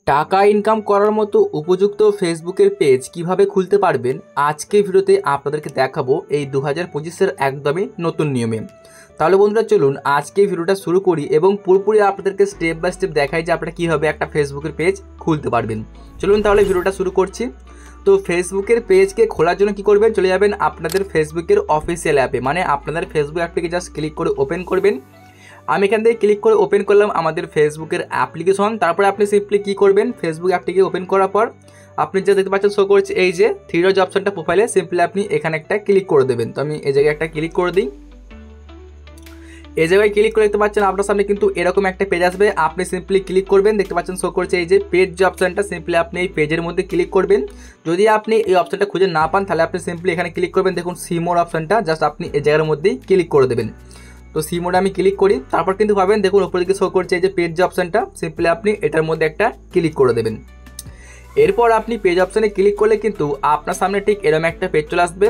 টাকা ইনকাম করার মতো উপযুক্ত ফেসবুকের পেজ কিভাবে খুলতে পারবেন আজকে ভিডিওতে আপনাদেরকে দেখাবো এই 2025-এর একদমই নতুন নিয়মে। তাহলে বন্ধুরা চলুন আজকে ভিডিওটা শুরু করি এবং পুরোপুরি আপনাদেরকে স্টেপ বাই স্টেপ দেখাই যে আপনারা কীভাবে একটা ফেসবুকের পেজ খুলতে পারবেন। চলুন তাহলে ভিডিওটা শুরু করছি। তো ফেসবুকের পেজকে খোলার জন্য কী করবেন, চলে যাবেন আপনাদের ফেসবুকের অফিসিয়াল অ্যাপে, মানে আপনাদের ফেসবুক অ্যাপটিকে জাস্ট ক্লিক করে ওপেন করবেন। আমি এখান থেকে ক্লিক করে ওপেন করলাম আমাদের ফেসবুকের অ্যাপ্লিকেশন। তারপরে আপনি সিম্পলি কী করবেন, ফেসবুক অ্যাপটিকে ওপেন করার পর আপনি যা দেখতে পাচ্ছেন শো করছে এই যে থ্রি ডট অপশনটা প্রোফাইলে, সিম্পলি আপনি এখানে একটা ক্লিক করে দেবেন। তো আমি এই জায়গায় একটা ক্লিক করে দিই। এই জায়গায় ক্লিক করে দেখতে পাচ্ছেন আপনার সামনে কিন্তু এরকম একটা পেজ আসবে। আপনি সিম্পলি ক্লিক করবেন, দেখতে পাচ্ছেন শো করছে এই যে পেজ যে অপশনটা, সিম্পলি আপনি এই পেজের মধ্যে ক্লিক করবেন। যদি আপনি এই অপশনটা খুঁজে না পান তাহলে আপনি সিম্পলি এখানে ক্লিক করবেন, দেখুন সি মোর অপশনটা, জাস্ট আপনি এই জায়গার মধ্যেই ক্লিক করে দেবেন। তো সি মোডে আমি ক্লিক করি, তারপর কিন্তু পাবেন দেখুন উপর দিকে শো করছে এই যে পেজ যে অপশনটা, সিম্পলি আপনি এটার মধ্যে একটা ক্লিক করে দেবেন। এরপর আপনি পেজ অপশানে ক্লিক করলে কিন্তু আপনার সামনে ঠিক এরকম একটা পেজ চলে আসবে।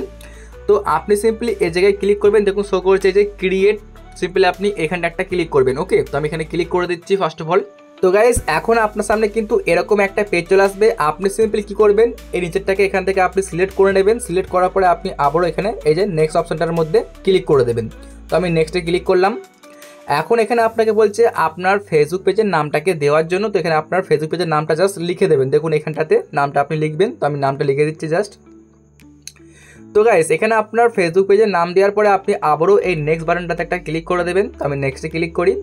তো আপনি সিম্পলি এই জায়গায় ক্লিক করবেন, দেখুন শো করছে এই যে ক্রিয়েট, সিম্পলি আপনি এখানটা একটা ক্লিক করবেন। ওকে, তো আমি এখানে ক্লিক করে দিচ্ছি ফার্স্ট অফ অল। তো গাইস এখন আপনার সামনে কিন্তু এরকম একটা পেজ চলে আসবে। আপনি সিম্পলি কী করবেন, এই নিচেরটাকে এখান থেকে আপনি সিলেক্ট করে নেবেন। সিলেক্ট করার পরে আপনি আবারও এখানে এই যে নেক্সট অপশনটার মধ্যে ক্লিক করে দেবেন। তো আমি নেক্সটে ক্লিক করলাম। এখন এখানে আপনাকে বলছে আপনার ফেসবুক পেজের নামটাকে দেওয়ার জন্য। তো এখানে আপনার ফেসবুক পেজের নামটা জাস্ট লিখে দেবেন, দেখুন এখানটাতে নামটা আপনি লিখবেন। তো আমি নামটা লিখে দিচ্ছি জাস্ট। তো গাইস এখানে আপনার ফেসবুক পেজের নাম দেওয়ার পরে আপনি আবারও এই নেক্সট বাটনটাতে একটা ক্লিক করে দেবেন। তো আমি নেক্সটে ক্লিক করি।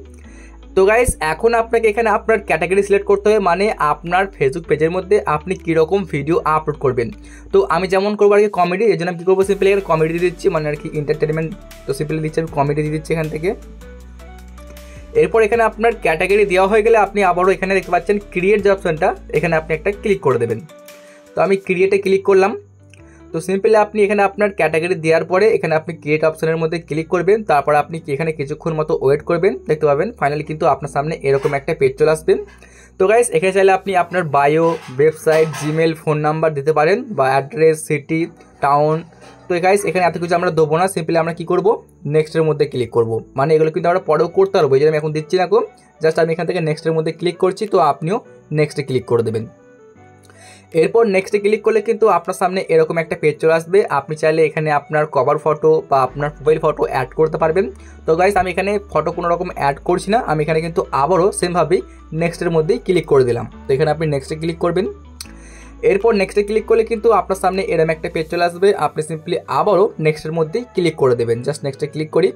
তো গাইস এখন আপনাকে এখানে আপনার ক্যাটাগরি সিলেক্ট করতে হবে, মানে আপনার ফেসবুক পেজের মধ্যে আপনি কীরকম ভিডিও আপলোড করবেন। তো আমি যেমন করবো আর কি কমেডি, এই জন্য আমি কী করবো, সিম্পলি এখানে কমেডি দিয়ে দিচ্ছি, মানে আর কি এন্টারটেনমেন্ট। তো সিম্পলি দিচ্ছি আমি কমেডি দিয়ে দিচ্ছি এখান থেকে। এরপর এখানে আপনার ক্যাটাগরি দেওয়া হয়ে গেলে আপনি আবারও এখানে দেখতে পাচ্ছেন ক্রিয়েট যে অপশনটা, এখানে আপনি একটা ক্লিক করে দেবেন। তো আমি ক্রিয়েটে ক্লিক করলাম। তো সিম্পলি আপনি এখানে আপনার ক্যাটাগরি দেওয়ার পরে এখানে আপনি ক্রিয়েট অপশনের মধ্যে ক্লিক করবেন। তারপর আপনি এখানে কিছুক্ষণ মতো ওয়েট করবেন, দেখতে পাবেন ফাইনালি কিন্তু আপনার সামনে এরকম একটা পেজ চলে আসবে। তো গাইস এখানে চাইলে আপনি আপনার bio, website, Gmail, phone number দিতে পারেন, বা অ্যাড্রেস, সিটি, টাউন। তো গাইস এখানে এত কিছু আমরা দেবো না, সিম্পলি আমরা কী করবো, নেক্সটের মধ্যে ক্লিক করবো। মানে এগুলো কিন্তু আমরা পরেও করতে পারবো, এই যে আমি এখন দিচ্ছি না, জাস্ট আমি এখান থেকে নেক্সটের মধ্যে ক্লিক করছি। তো আপনিও নেক্সটে ক্লিক করে দেবেন। এরপর নেক্সটে ক্লিক করলে কিন্তু আপনার সামনে এরকম একটা পেজ চলে আসবে। আপনি চাইলে এখানে আপনার কভার ফটো বা আপনার প্রোফাইল ফটো অ্যাড করতে পারবেন। তো গাইস আমি এখানে ফটো কোনো রকম অ্যাড করছি না, আমি এখানে কিন্তু আবারও সেমভাবেই নেক্সটের মধ্যেই ক্লিক করে দিলাম। তো এখানে আপনি নেক্সটে ক্লিক করবেন। এরপর নেক্সটে ক্লিক করলে কিন্তু আপনার সামনে এরকম একটা পেজ চলে আসবে। আপনি সিম্পলি আবারও নেক্সটের মধ্যেই ক্লিক করে দেবেন, জাস্ট নেক্সটে ক্লিক করি।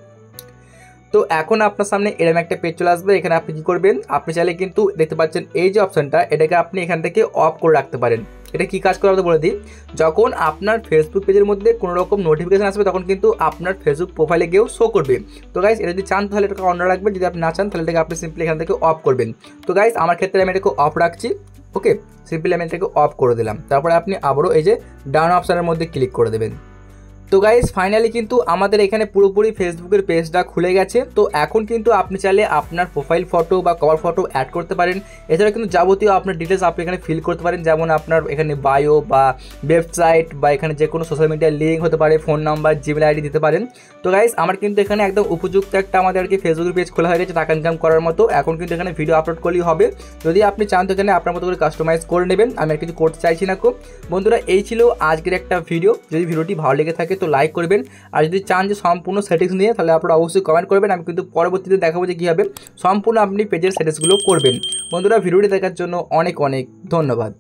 তো এখন আপনার সামনে এরকম একটা পেজ চলে আসবে। এখানে আপনি কী করবেন, আপনি চাইলে কিন্তু দেখতে পাচ্ছেন এই যে অপশানটা, এটাকে আপনি এখান থেকে অফ করে রাখতে পারেন। এটা কী কাজ করাতে বলে দিই, যখন আপনার ফেসবুক পেজের মধ্যে কোনো রকম নোটিফিকেশান আসবে তখন কিন্তু আপনার ফেসবুক প্রোফাইলে গিয়েও শো করবে। তো গাইস এটা যদি চান তাহলে এটাকে অন রাখবেন, যদি আপনি না চান তাহলে এটাকে আপনি সিম্পলি এখান থেকে অফ করবেন। তো গাইস আমার ক্ষেত্রে আমি এটাকে অফ রাখছি। ওকে, সিম্পলি আমি এটাকে অফ করে দিলাম। তারপরে আপনি আবারও এই যে ডাউন অপশানের মধ্যে ক্লিক করে দেবেন। তো গাইস ফাইনালি কিন্তু আমাদের এখানে পুরোপুরি ফেসবুকের পেজটা খুলে গেছে। তো এখন কিন্তু আপনি চাইলে আপনার প্রোফাইল ফটো বা কভার ফটো অ্যাড করতে পারেন। এছাড়া কিন্তু যাবতীয় আপনার ডিটেলস আপনি এখানে ফিল করতে পারেন, যেমন আপনার এখানে বায়ো বা ওয়েবসাইট বা এখানে যে কোনো সোশ্যাল মিডিয়ার লিঙ্ক হতে পারে, ফোন নাম্বার, জিমেল আইডি দিতে পারেন। তো গাইস আমার কিন্তু এখানে একদম উপযুক্ত একটা আমাদের আর কি ফেসবুকের পেজ খোলা হয়ে গেছে টাকা ইনকাম করার মতো। এখন কিন্তু এখানে ভিডিও আপলোড করলেই হবে। যদি আপনি চান তো এখানে আপনার মতো করে কাস্টমাইজ করে নেবেন, আমি আর কিছু করতে চাইছি না। বন্ধুরা এই ছিল আজকের একটা ভিডিও। যদি ভিডিওটি ভালো লেগে থাকে তো লাইক করবেন, আর যদি চান যে সম্পূর্ণ সেটিংস নিয়ে তাহলে আপনারা অবশ্যই কমেন্ট করবেন। আমি কিন্তু পরবর্তীতে দেখাবো যে কীভাবে সম্পূর্ণ আপনি পেজের সেটিংসগুলো করবেন। বন্ধুরা ভিডিওটি দেখার জন্য অনেক অনেক ধন্যবাদ।